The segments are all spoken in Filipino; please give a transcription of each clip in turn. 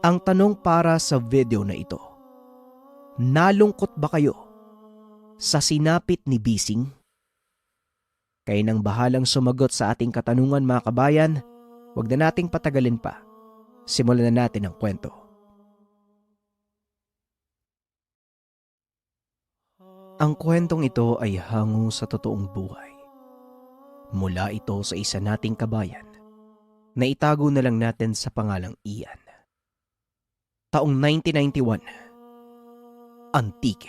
Ang tanong para sa video na ito, nalungkot ba kayo sa sinapit ni Bising? Kayo nang bahalang sumagot sa ating katanungan mga kabayan, huwag na nating patagalin pa. Simulan na natin ang kwento. Ang kwentong ito ay hango sa totoong buhay. Mula ito sa isa nating kabayan na itago na lang natin sa pangalang Ian. Taong 1991, Antique.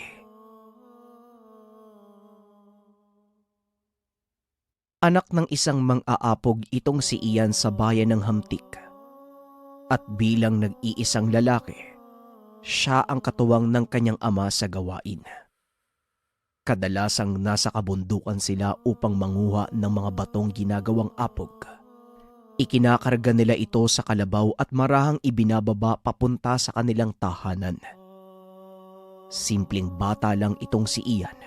Anak ng isang mang-aapog itong si Ian sa bayan ng Hamtik. At bilang nag-iisang lalaki, siya ang katuwang ng kanyang ama sa gawain. Kadalasang nasa kabundukan sila upang manguha ng mga batong ginagawang apog. Ikinakarga nila ito sa kalabaw at marahang ibinababa papunta sa kanilang tahanan. Simpleng bata lang itong si Ian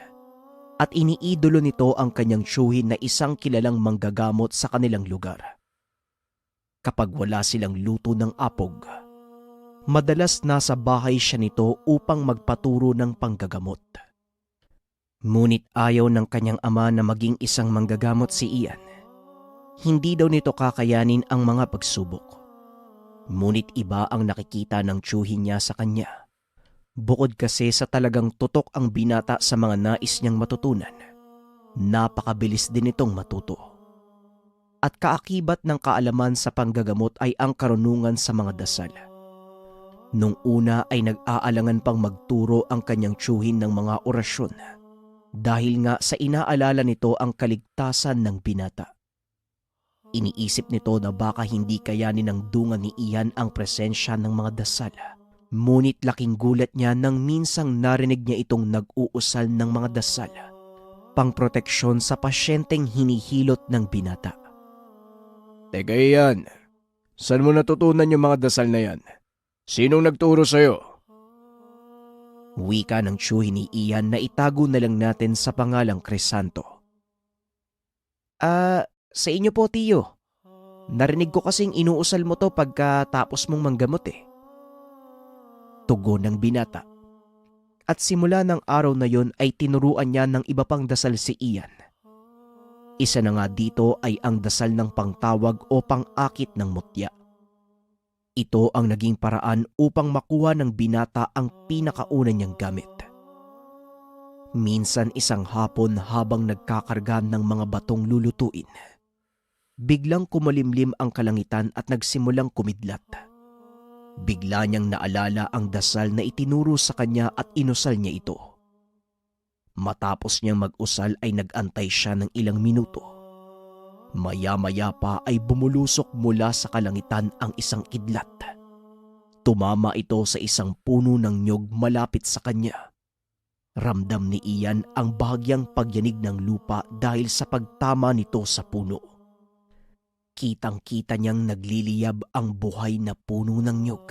at iniidolo nito ang kanyang tiyuhin na isang kilalang manggagamot sa kanilang lugar. Kapag wala silang luto ng apog, madalas nasa bahay siya nito upang magpaturo ng panggagamot. Ngunit ayaw ng kanyang ama na maging isang manggagamot si Ian. Hindi daw nito kakayanin ang mga pagsubok. Ngunit iba ang nakikita ng tiyuhin niya sa kanya. Bukod kasi sa talagang tutok ang binata sa mga nais niyang matutunan, napakabilis din itong matuto. At kaakibat ng kaalaman sa panggagamot ay ang karunungan sa mga dasal. Nung una ay nag-aalangan pang magturo ang kanyang tiyuhin ng mga orasyon dahil nga sa inaalala nito ang kaligtasan ng binata. Iniisip nito na baka hindi kayanin ng dungan ni Ian ang presensya ng mga dasal. Ngunit laking gulat niya nang minsang narinig niya itong nag-uusal ng mga dasal, pangproteksyon sa pasyenteng hinihilot ng binata. Teka Ian, saan mo natutunan yung mga dasal na yan? Sinong nagturo sa'yo? Wika ng tiyuhin ni Ian na itago na lang natin sa pangalang Crisanto. Sa inyo po, tiyo. Narinig ko kasing inuusal mo to pagkatapos mong manggamot eh. Tugon ng binata. At simula ng araw na yon ay tinuruan niya ng iba pang dasal si Ian. Isa na nga dito ay ang dasal ng pangtawag o pang-akit ng mutya. Ito ang naging paraan upang makuha ng binata ang pinakauna niyang gamit. Minsan isang hapon habang nagkakarga ng mga batong lulutuin, biglang kumalimlim ang kalangitan at nagsimulang kumidlat. Bigla niyang naalala ang dasal na itinuro sa kanya at inusal niya ito. Matapos niyang mag-usal ay nag-antay siya ng ilang minuto. Maya-maya pa ay bumulusok mula sa kalangitan ang isang kidlat. Tumama ito sa isang puno ng nyog malapit sa kanya. Ramdam ni Ian ang bahagyang pagyanig ng lupa dahil sa pagtama nito sa puno. Kitang-kita niyang nagliliyab ang buhay na puno ng nyog.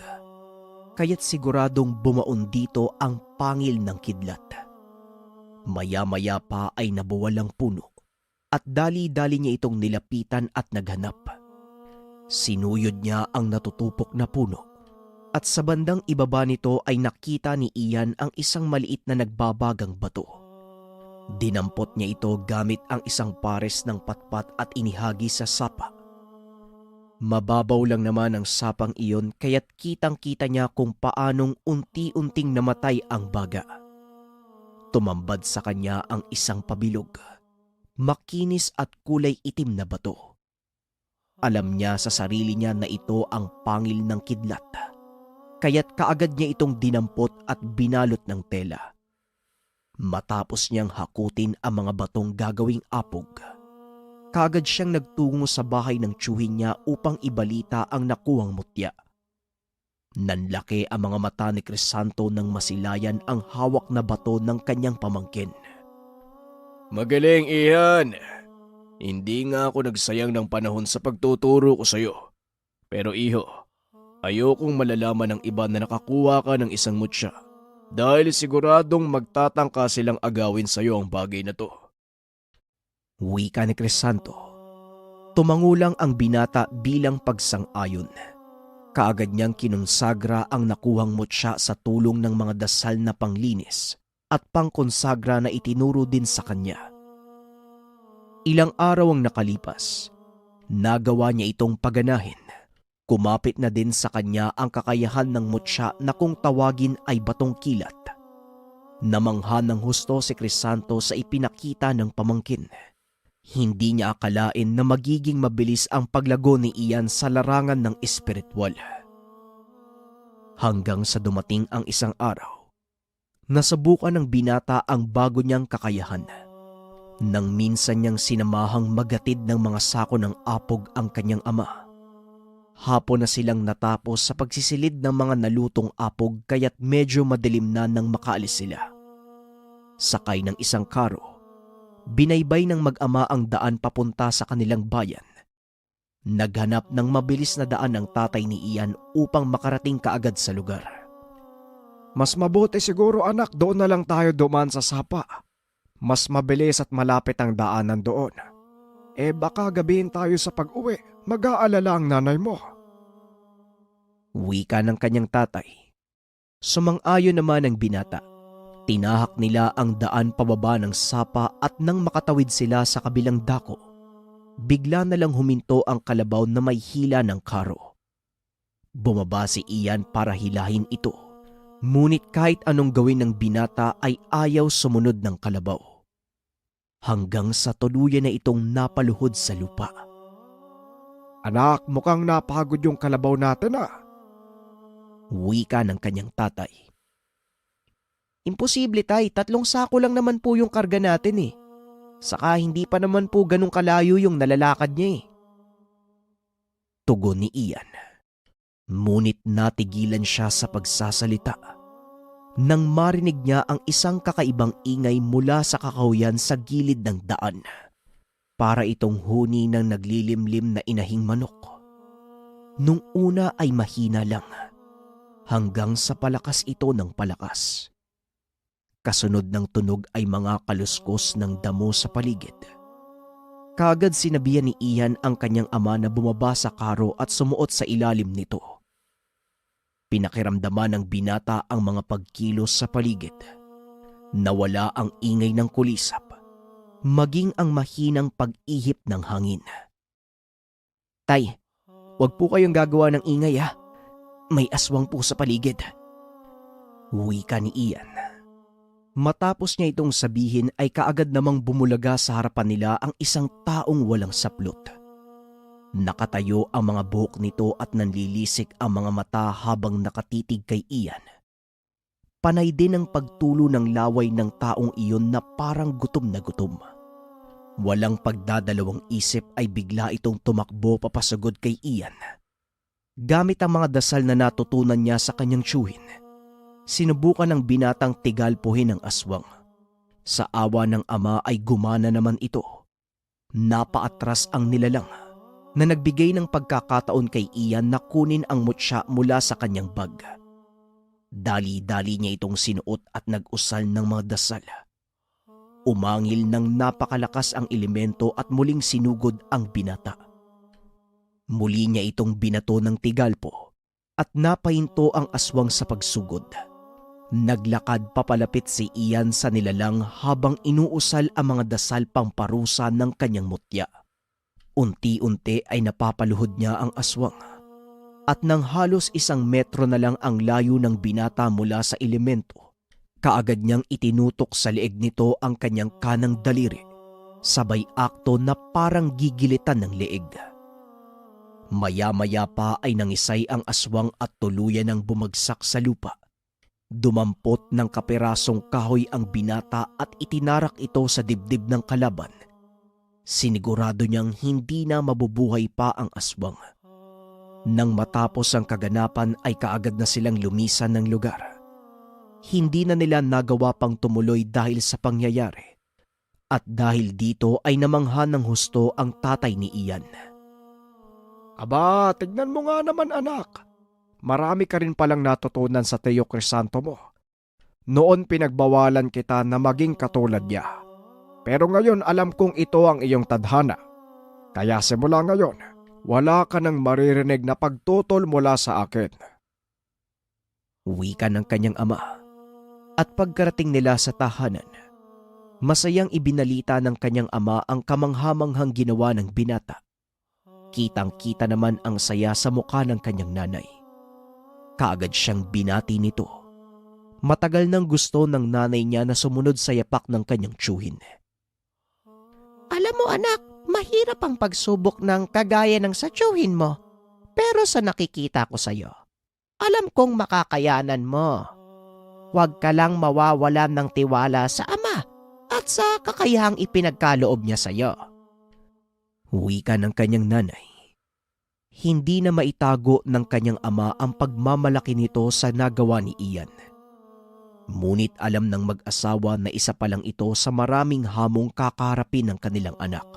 Kaya't siguradong bumaon dito ang pangil ng kidlat. Maya-maya pa ay nabuwal ang puno at dali-dali niya itong nilapitan at naghanap. Sinuyod niya ang natutupok na puno at sa bandang ibaba nito ay nakita ni Ian ang isang maliit na nagbabagang bato. Dinampot niya ito gamit ang isang pares ng patpat at inihagi sa sapa. Mababaw lang naman ang sapang iyon kaya't kitang-kita niya kung paanong unti-unting namatay ang baga. Tumambad sa kanya ang isang pabilog, makinis at kulay itim na bato. Alam niya sa sarili niya na ito ang pangil ng kidlat, kaya't kaagad niya itong dinampot at binalot ng tela. Matapos niyang hakutin ang mga batong gagawing apog, kaagad siyang nagtungo sa bahay ng tiyuhin niya upang ibalita ang nakuhang mutya. Nanlaki ang mga mata ni Crisanto nang masilayan ang hawak na bato ng kanyang pamangkin. Magaling Ian! Hindi nga ako nagsayang ng panahon sa pagtuturo ko sa'yo. Pero iho, ayokong malalaman ng iba na nakakuha ka ng isang mutya dahil siguradong magtatangka silang agawin sa'yo ang bagay na to. Wika ni Crisanto. Tumangulang ang binata bilang pagsang-ayon. Kaagad niyang kinonsagra ang nakuhang mutya sa tulong ng mga dasal na panglinis at pangkonsagra na itinuro din sa kanya. Ilang araw ang nakalipas, nagawa niya itong paganahin. Kumapit na din sa kanya ang kakayahan ng mutya na kung tawagin ay batong kilat. Namangha ng husto si Crisanto sa ipinakita ng pamangkin. Hindi niya akalain na magiging mabilis ang paglago ni Ian sa larangan ng espiritual. Hanggang sa dumating ang isang araw, nasubukan ng binata ang bago niyang kakayahan. Nang minsan niyang sinamahang magatid ng mga sako ng apog ang kanyang ama. Hapon na silang natapos sa pagsisilid ng mga nalutong apog kaya't medyo madilim na nang makaalis sila. Sakay ng isang karo, binaybay ng mag-ama ang daan papunta sa kanilang bayan. Naghanap ng mabilis na daan ang tatay ni Ian upang makarating kaagad sa lugar. Mas mabuti siguro anak, doon na lang tayo dumaan sa sapa. Mas mabilis at malapit ang daanan doon. Baka gabihin tayo sa pag-uwi. Mag-aalala ang nanay mo. Wika ng kanyang tatay. Sumang-ayon naman ang binata. Tinahak nila ang daan pababa ng sapa at nang makatawid sila sa kabilang dako, bigla na lang huminto ang kalabaw na may hila ng karo. Bumaba si Ian para hilahin ito, ngunit kahit anong gawin ng binata ay ayaw sumunod ng kalabaw. Hanggang sa tuluyan na itong napaluhod sa lupa. Anak, mukhang napagod yung kalabaw natin Wika ng kanyang tatay. Imposible tay, 3 sako lang naman po yung karga natin eh. Saka hindi pa naman po ganun kalayo yung nalalakad niya eh. Tugon ni Ian. Ngunit natigilan siya sa pagsasalita nang marinig niya ang isang kakaibang ingay mula sa kakahuyan sa gilid ng daan. Para itong huni ng naglilimlim na inahing manok. Nung una ay mahina lang, hanggang sa palakas ito ng palakas. Kasunod ng tunog ay mga kaluskos ng damo sa paligid. Kaagad sinabihan ni Ian ang kanyang ama na bumaba sa karo at sumuot sa ilalim nito. Pinakiramdaman ng binata ang mga pagkilos sa paligid. Nawala ang ingay ng kulisap, maging ang mahinang pag-ihip ng hangin. Tay, wag po kayong gagawa ng ingay ha. May aswang po sa paligid. Wika ni Ian. Matapos niya itong sabihin ay kaagad namang bumulaga sa harapan nila ang isang taong walang saplot. Nakatayo ang mga buhok nito at nanlilisik ang mga mata habang nakatitig kay Ian. Panay din ang pagtulo ng laway ng taong iyon na parang gutom na gutom. Walang pagdadalawang isip ay bigla itong tumakbo papasagod kay Ian. Gamit ang mga dasal na natutunan niya sa kanyang tiyuhin, sinubukan ng binatang tigalpuhin ang aswang. Sa awa ng ama ay gumana naman ito. Napaatras ang nilalang na nagbigay ng pagkakataon kay Ian na kunin ang mutya mula sa kanyang bag. Dali-dali niya itong sinuot at nag-usal ng mga dasal. Umangil ng napakalakas ang elemento at muling sinugod ang binata. Muli niya itong binato ng tigalpo at napahinto ang aswang sa pagsugod. Naglakad papalapit si Ian sa nilalang habang inuusal ang mga dasal pamparusa ng kanyang mutya. Unti-unti ay napapaluhod niya ang aswang. At nang halos 1 metro na lang ang layo ng binata mula sa elemento, kaagad niyang itinutok sa leeg nito ang kanyang kanang daliri, sabay akto na parang gigilitan ng leeg. Maya-maya pa ay nangisay ang aswang at tuluyan ng bumagsak sa lupa. Dumampot ng kapirasong kahoy ang binata at itinarak ito sa dibdib ng kalaban. Sinigurado niyang hindi na mabubuhay pa ang aswang. Nang matapos ang kaganapan ay kaagad na silang lumisan ng lugar. Hindi na nila nagawa pang tumuloy dahil sa pangyayari. At dahil dito ay namangha ng husto ang tatay ni Ian. Aba, tignan mo nga naman anak. Marami ka rin palang natutunan sa Tio Crisanto mo. Noon pinagbawalan kita na maging katulad niya. Pero ngayon alam kong ito ang iyong tadhana. Kaya simula ngayon, wala ka nang maririnig na pagtutol mula sa akin. Wika ng kanyang ama. At pagkarating nila sa tahanan, masayang ibinalita ng kanyang ama ang kamanghamanghang ginawa ng binata. Kitang-kita naman ang saya sa mukha ng kanyang nanay. Kaagad siyang binati nito. Matagal nang gusto ng nanay niya na sumunod sa yapak ng kanyang tiyuhin. Alam mo anak, mahirap ang pagsubok ng kagaya ng sa tiyuhin mo. Pero sa nakikita ko sa'yo, alam kong makakayanan mo. Huwag ka lang mawawalan ng tiwala sa ama at sa kakayahang ipinagkaloob niya sa'yo. Wika ng kanyang nanay. Hindi na maitago ng kanyang ama ang pagmamalaki nito sa nagawa ni Ian. Ngunit alam ng mag-asawa na isa pa lang ito sa maraming hamong kakaharapin ng kanilang anak.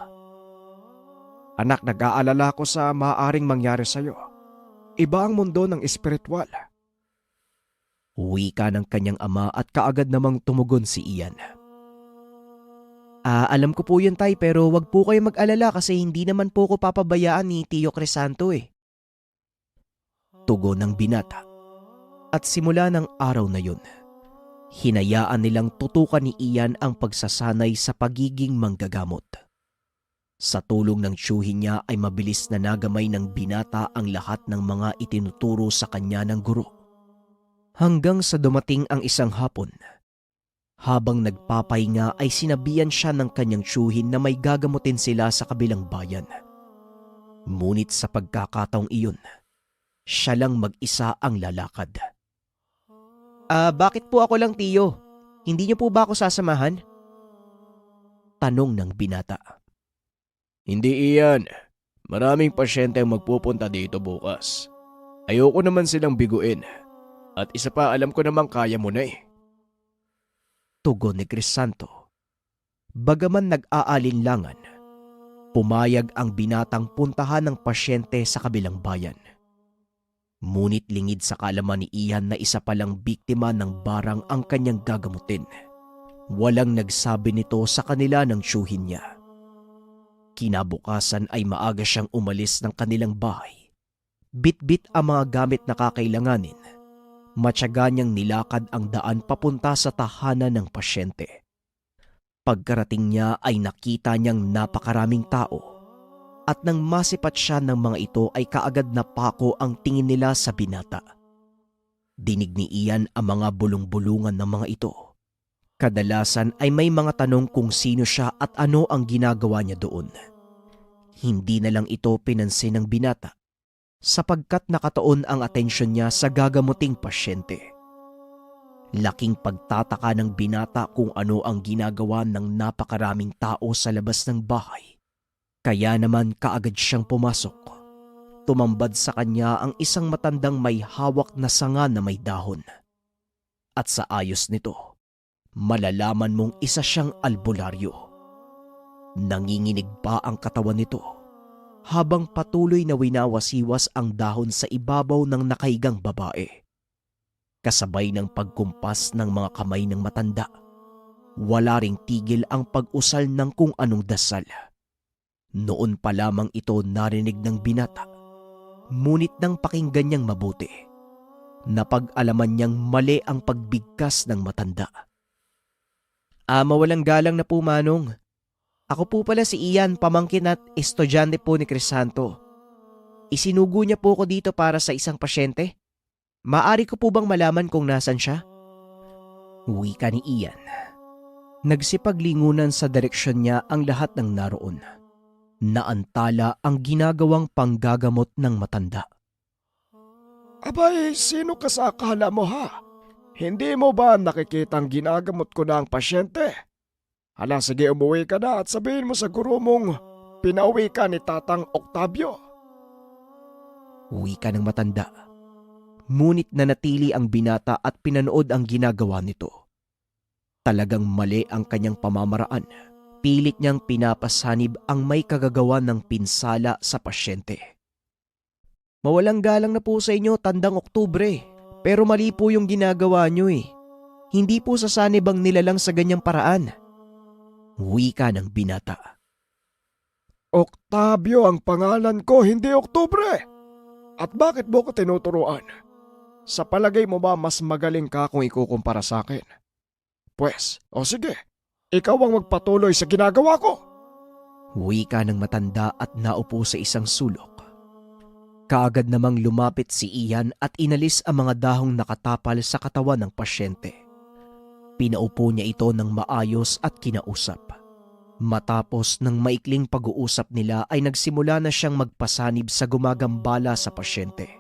Anak, nag-aalala ko sa maaaring mangyari sa'yo. Iba ang mundo ng espiritual. Wika ng kanyang ama at kaagad namang tumugon si Ian. Alam ko po yun tay pero wag po kayo mag-alala kasi hindi naman po ko papabayaan ni Tio Crisanto eh. Tugon ng binata. At simula ng araw na yun, hinayaan nilang tutukan ni Ian ang pagsasanay sa pagiging manggagamot. Sa tulong ng tiyuhin niya ay mabilis na nagamay ng binata ang lahat ng mga itinuturo sa kanya ng guro. Hanggang sa dumating ang isang hapon, habang nagpapahinga ay sinabihan siya ng kanyang tiyuhin na may gagamutin sila sa kabilang bayan. Ngunit sa pagkakataong iyon, siya lang mag-isa ang lalakad. Bakit po ako lang tiyo? Hindi niyo po ba ako sasamahan? Tanong ng binata. Hindi iyan. Maraming pasyente ang magpupunta dito bukas. Ayoko naman silang biguin. At isa pa alam ko namang kaya mo na eh. Tugon ni Crisanto. Bagaman nag-aalinlangan, pumayag ang binatang puntahan ng pasyente sa kabilang bayan. Ngunit lingid sa kaalaman ni Ian na isa palang biktima ng barang ang kanyang gagamutin. Walang nagsabi nito sa kanila ng tiyuhin niya. Kinabukasan ay maaga siyang umalis ng kanilang bahay. Bit-bit ang mga gamit na kakailanganin. Matyaga niyang nilakad ang daan papunta sa tahanan ng pasyente. Pagkarating niya ay nakita niyang napakaraming tao at nang masipat siya ng mga ito ay kaagad napako ang tingin nila sa binata. Dinig ni Ian ang mga bulong-bulungan ng mga ito. Kadalasan ay may mga tanong kung sino siya at ano ang ginagawa niya doon. Hindi na lang ito pinansin ng binata sapagkat nakatuon ang atensyon niya sa gagamuting pasyente. Laking pagtataka ng binata kung ano ang ginagawa ng napakaraming tao sa labas ng bahay. Kaya naman kaagad siyang pumasok. Tumambad sa kanya ang isang matandang may hawak na sanga na may dahon. At sa ayos nito, malalaman mong isa siyang albularyo. Nanginginig pa ang katawan nito habang patuloy na winawasiwas ang dahon sa ibabaw ng nakahigang babae. Kasabay ng pagkumpas ng mga kamay ng matanda, wala ring tigil ang pag-usal ng kung anong dasal. Noon pa lamang ito narinig ng binata, ngunit nang pakinggan niyang mabuti, napag-alaman niyang mali ang pagbigkas ng matanda. Mawalang galang na po manong. Ako po pala si Ian, pamangkin at estudyante po ni Crisanto. Isinugo niya po ako dito para sa isang pasyente. Maari ko po bang malaman kung nasan siya? Wika ni Ian. Nagsipaglingunan sa direksyon niya ang lahat ng naroon. Naantala ang ginagawang panggagamot ng matanda. Abay, sino ka sa akala mo ha? Hindi mo ba nakikitang ginagamot ko na ang pasyente? Hala, sige umuwi ka na at sabihin mo sa guro mong pinauwi ka ni Tatang Octavio. Wika ng matanda. Ngunit nanatili ang binata at pinanood ang ginagawa nito. Talagang mali ang kanyang pamamaraan. Pilit niyang pinapasanib ang may kagagawa ng pinsala sa pasyente. Mawalang galang na po sa inyo, Tandang Oktubre. Pero mali po yung ginagawa niyo eh. Hindi po sasanib ang nilalang sa ganyang paraan. Wika ng binata. Octavio ang pangalan ko, hindi Oktubre. At bakit mo ko tinuturuan? Sa palagay mo ba mas magaling ka kung ikukumpara sa akin? Pwes, o sige, ikaw ang magpatuloy sa ginagawa ko. Wika ng matanda at naupo sa isang sulok. Kaagad namang lumapit si Ian at inalis ang mga dahong nakatapal sa katawan ng pasyente. Pinaupo niya ito ng maayos at kinausap. Matapos ng maikling pag-uusap nila ay nagsimula na siyang magpasanib sa gumagambala sa pasyente.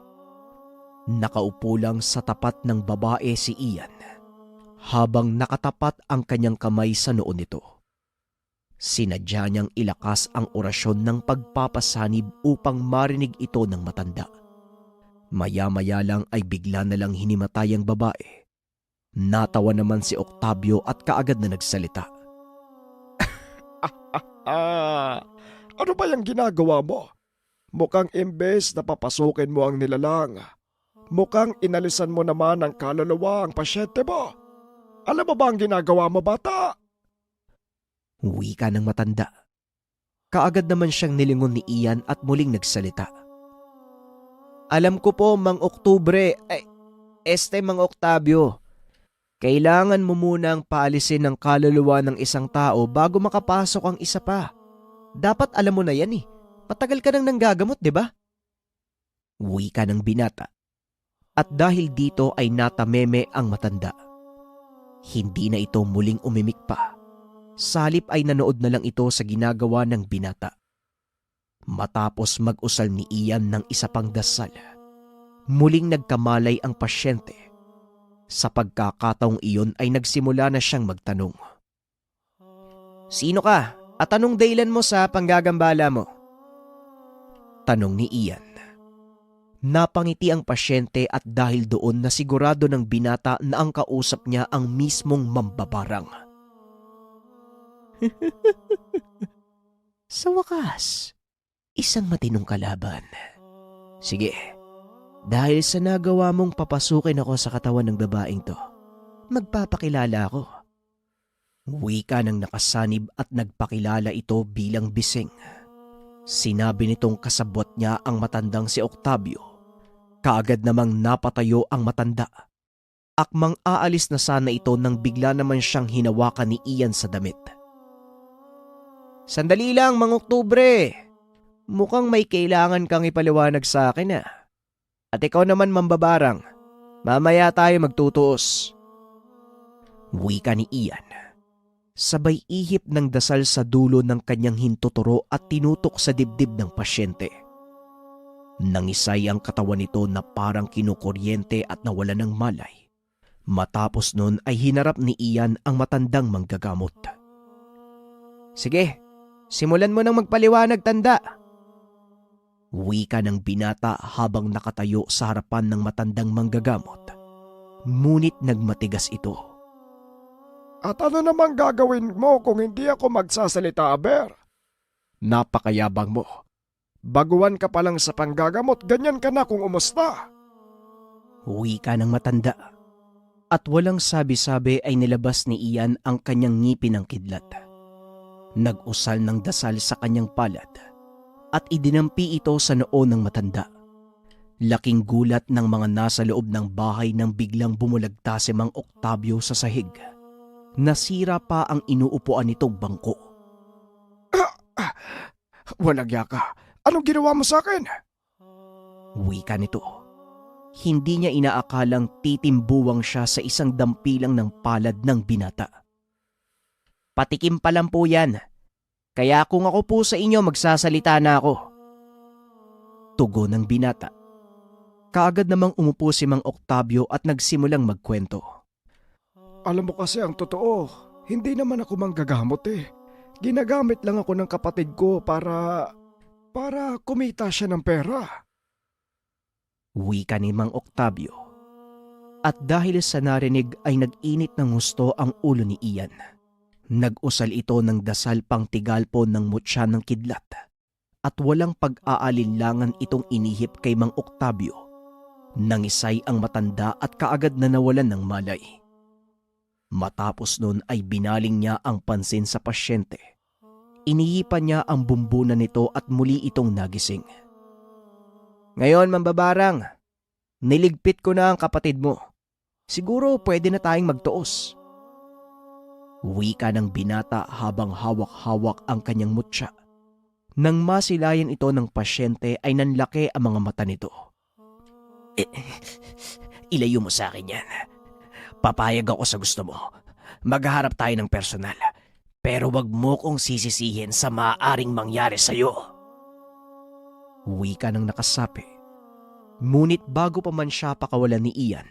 Nakaupo lang sa tapat ng babae si Ian, habang nakatapat ang kanyang kamay sa noo nito. Sinadya niyang ilakas ang orasyon ng pagpapasanib upang marinig ito ng matanda. Maya-maya lang ay bigla na lang hinimatay ang babae. Natawa naman si Octavio at kaagad na nagsalita. Ano ba yung ginagawa mo? Mukhang imbes na papasukin mo ang nilalang, mukhang inalisan mo naman ang kaluluwa ang pasyente mo. Alam mo ba ang ginagawa mo, bata? Wika ng matanda. Kaagad naman siyang nilingon ni Ian at muling nagsalita. Alam ko po, Mang Oktubre, Mang Octavio. Kailangan mo munang paalisin ang kaluluwa ng isang tao bago makapasok ang isa pa. Dapat alam mo na yan eh. Matagal ka nang nanggagamot, di ba? Wika ng binata. At dahil dito ay natameme ang matanda. Hindi na ito muling umimik pa. Salip ay nanood na lang ito sa ginagawa ng binata. Matapos mag-usal ni Ian ng isa pang dasal, muling nagkamalay ang pasyente. Sa pagkakataong iyon ay nagsimula na siyang magtanong. Sino ka at anong dahilan mo sa panggagambala mo? Tanong ni Ian. Napangiti ang pasyente at dahil doon nasigurado ng binata na ang kausap niya ang mismong mambabarang. Sa wakas, isang matinong kalaban. Sige, dahil sa nagawa mong papasukin ako sa katawan ng babaeng to, magpapakilala ako. Wika ng nakasanib at nagpakilala ito bilang bising. Sinabi nitong kasabwat niya ang matandang si Octavio. Kaagad namang napatayo ang matanda. Akmang aalis na sana ito nang bigla naman siyang hinawakan ni Ian sa damit. Sandali lang, Mang Oktubre. Mukhang may kailangan kang ipaliwanag sa akin ah. At ikaw naman, mambabarang. Mamaya tayo magtutuos. Wika ni Ian. Sabay ihip ng dasal sa dulo ng kanyang hintuturo at tinutok sa dibdib ng pasyente. Nangisay ang katawan nito na parang kinukuryente at nawala ng malay. Matapos nun ay hinarap ni Ian ang matandang manggagamot. Sige, simulan mo nang magpaliwanag, tanda. Wika ng binata habang nakatayo sa harapan ng matandang manggagamot. Ngunit nagmatigas ito. At ano namang gagawin mo kung hindi ako magsasalita, Aber? Napakayabang mo. Baguhan ka pa lang sa panggagamot, ganyan ka na kung umusta. Wika ng matanda. At walang sabi-sabi ay nilabas ni Ian ang kanyang ngipin ng kidlat. Nag-usal ng dasal sa kanyang palad at idinampi ito sa noo ng matanda. Laking gulat ng mga nasa loob ng bahay nang biglang bumulagta si Mang Octavio sa sahig. Nasira pa ang inuupuan nitong bangko. Walang yaka. Anong ginawa mo sa akin? Wika nito. Hindi niya inaakalang titimbuwang siya sa isang dampilang ng palad ng binata. Patikim pa lang po yan. Kaya kung ako po sa inyo, magsasalita na ako. Tugon ng binata. Kaagad namang umupo si Mang Octavio at nagsimulang magkwento. Alam mo kasi ang totoo, hindi naman ako manggagamot eh. Ginagamit lang ako ng kapatid ko para kumita siya ng pera. Wika ni Mang Octavio. At dahil sa narinig ay nag-init ng husto ang ulo ni Ian. Nag-usal ito ng dasal pang tigalpo ng mutya ng kidlat. At walang pag-aalinlangan itong inihip kay Mang Octavio. Nangisay ang matanda at kaagad na nawalan ng malay. Matapos nun ay binaling niya ang pansin sa pasyente. Inihipan niya ang bumbunan nito at muli itong nagising. Ngayon, mambabarang, niligpit ko na ang kapatid mo. Siguro pwede na tayong magtuos. Wika ng binata habang hawak-hawak ang kanyang mutya. Nang masilayan ito ng pasyente ay nanlaki ang mga mata nito. Ilayo mo sa akin yan. Papayag ako sa gusto mo. Maghaharap tayo ng personal. Pero wag mo kong sisisihin sa maaaring mangyari sa'yo. Wika ng nakasapi. Ngunit bago pa man siya pakawalan ni Ian,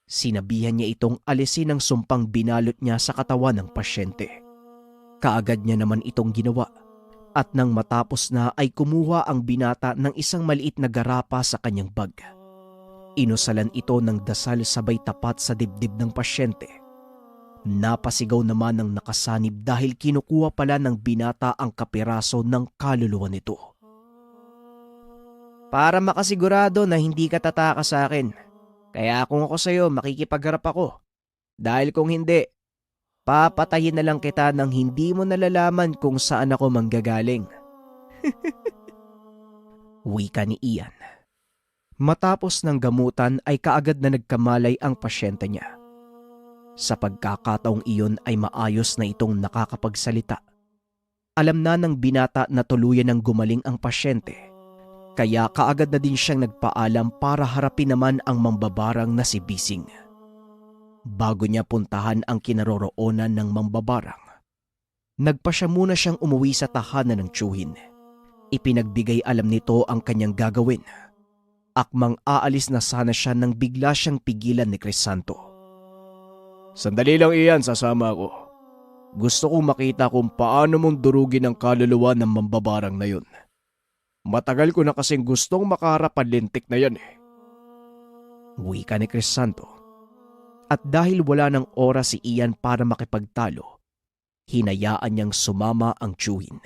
sinabihan niya itong alisin ang sumpang binalot niya sa katawan ng pasyente. Kaagad niya naman itong ginawa at nang matapos na ay kumuha ang binata ng isang maliit na garapa sa kanyang bag. Inusalan ito ng dasal sabay tapat sa dibdib ng pasyente. Napasigaw naman ng nakasanib dahil kinukuha pala ng binata ang kapiraso ng kaluluwa nito. Para makasigurado na hindi ka tataka sa akin, kaya kung ako sa'yo makikipagharap ako. Dahil kung hindi, papatayin na lang kita nang hindi mo nalalaman kung saan ako manggagaling. Wika ni Ian. Matapos ng gamutan ay kaagad na nagkamalay ang pasyente niya. Sa pagkakataong iyon ay maayos na itong nakakapagsalita. Alam na ng binata na tuluyan ng gumaling ang pasyente, kaya kaagad na din siyang nagpaalam para harapin naman ang mambabarang na si Bising. Bago niya puntahan ang kinaroroonan ng mambabarang, nagpa siya muna siyang umuwi sa tahanan ng tiyuhin. Ipinagbigay alam nito ang kanyang gagawin. Akmang aalis na sana siya nang bigla siyang pigilan ni Crisanto. Sandali lang Ian, sasama ako. Gusto kong makita kung paano mong durugin ang kaluluwa ng mambabarang na yun. Matagal ko na kasing gustong makaharap ang lintik na yan eh. Wika ni Crisanto. At dahil wala ng oras si Ian para makipagtalo, hinayaan niyang sumama ang tiyuhin.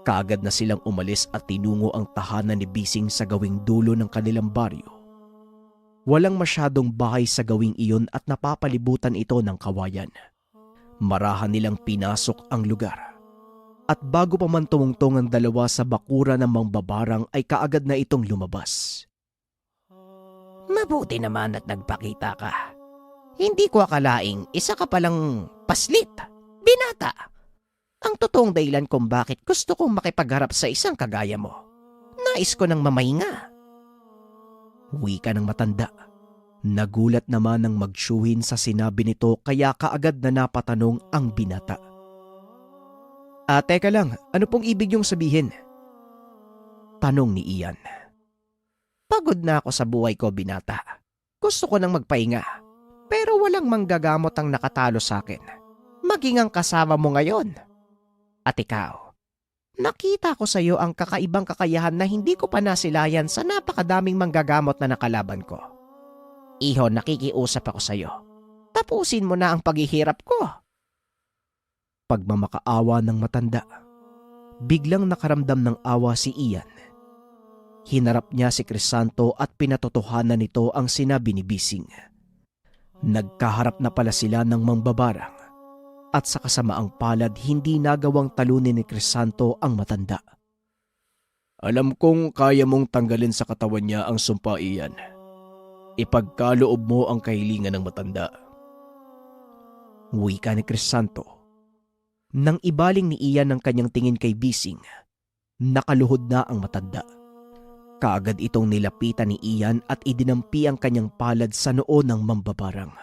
Kaagad na silang umalis at tinungo ang tahanan ni Bising sa gawing dulo ng kanilang baryo. Walang masyadong bahay sa gawing iyon at napapalibutan ito ng kawayan. Marahan nilang pinasok ang lugar. At bago pa man tumungtong ang dalawa sa bakura ng mambabarang ay kaagad na itong lumabas. Mabuti naman at nagpakita ka. Hindi ko akalaing isa ka palang paslit, binata. Ang totoong dahilan kung bakit gusto kong makipagharap sa isang kagaya mo. Nais ko nang mamahinga. Wika ng matanda. Nagulat naman ng magtiyuhin sa sinabi nito kaya kaagad na napatanong ang binata. Teka lang, ano pong ibig niyong sabihin? Tanong ni Ian. Pagod na ako sa buhay ko, binata. Gusto ko nang magpahinga. Pero walang manggagamot ang nakatalo sa akin. Maging ang kasama mo ngayon. At ikaw, nakita ko sa iyo ang kakaibang kakayahan na hindi ko pa nasilayan sa napakadaming manggagamot na nakalaban ko. Iho, nakikiusap ako sa iyo. Tapusin mo na ang paghihirap ko. Pagmamakaawa ng matanda, biglang nakaramdam ng awa si Ian. Hinarap niya si Crisanto at pinatotohanan nito ang sinabi ni Bising. Nagkaharap na pala sila ng mambabarang at sa kasamaang palad hindi nagawang talunin ni Crisanto ang matanda. Alam kong kaya mong tanggalin sa katawan niya ang sumpa, Ian. Ipagkaloob mo ang kahilingan ng matanda. Wika ni Crisanto. Nang ibaling ni Ian ang kanyang tingin kay Bising, nakaluhod na ang matanda. Kaagad itong nilapitan ni Ian at idinampi ang kanyang palad sa noo ng mambabarang.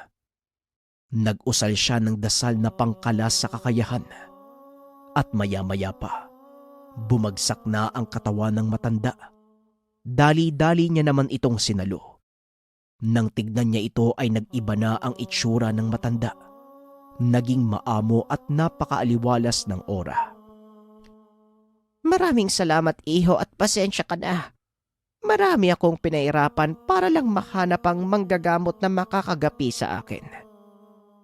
Nag-usal siya ng dasal na pangkalas sa kakayahan. At maya-maya pa, bumagsak na ang katawan ng matanda. Dali-dali niya naman itong sinalo. Nang tignan niya ito ay nag-iba na ang itsura ng matanda. Naging maamo at napakaaliwalas ng aura. Maraming salamat, iho, at pasensya ka na. Marami akong pinairapan para lang mahanap ang manggagamot na makakagapi sa akin.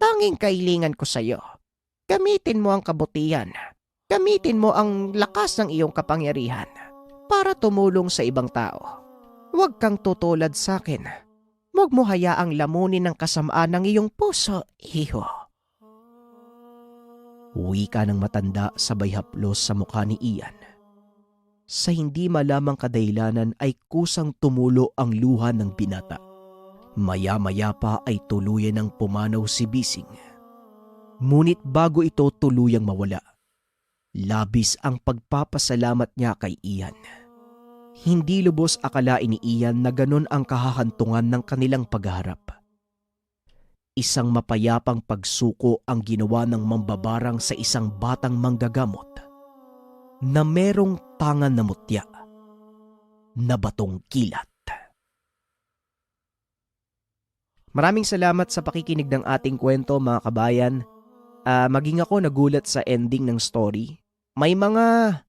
Tanging kailangan ko sa iyo. Gamitin mo ang kabutihan. Gamitin mo ang lakas ng iyong kapangyarihan para tumulong sa ibang tao. Huwag kang tutulad sa akin. Huwag mo hayaang lamunin ng kasamaan ng iyong puso, iho. Wika ng matanda sabay haplos sa mukha ni Ian. Sa hindi malamang kadahilanan ay kusang tumulo ang luha ng binata. Maya-maya pa ay tuluyan ng pumanaw si Bising. Ngunit bago ito tuluyang mawala, labis ang pagpapasalamat niya kay Ian. Hindi lubos akalain ni Ian na ganun ang kahahantungan ng kanilang pagharap. Isang mapayapang pagsuko ang ginawa ng mambabarang sa isang batang manggagamot na merong tangan na mutya na batong kilat. Maraming salamat sa pakikinig ng ating kwento mga kabayan. Maging ako nagulat sa ending ng story. May mga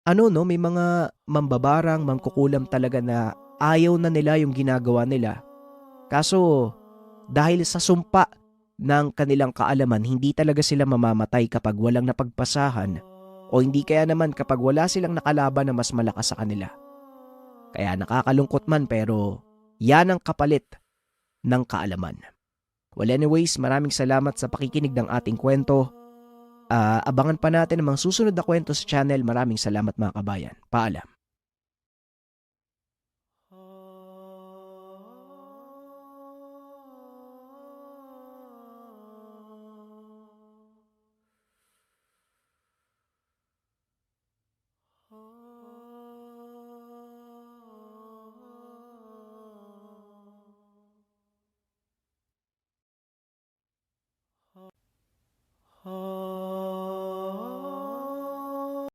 may mga mambabarang, mangkukulam talaga na ayaw na nila yung ginagawa nila. Kaso dahil sa sumpa ng kanilang kaalaman, hindi talaga sila mamamatay kapag walang napagpasahan o hindi kaya naman kapag wala silang nakalaban na mas malakas sa kanila. Kaya nakakalungkot man pero yan ang kapalit ng kaalaman. Well anyways, maraming salamat sa pakikinig ng ating kwento. Abangan pa natin ang mga susunod na kwento sa channel. Maraming salamat mga kabayan. Paalam.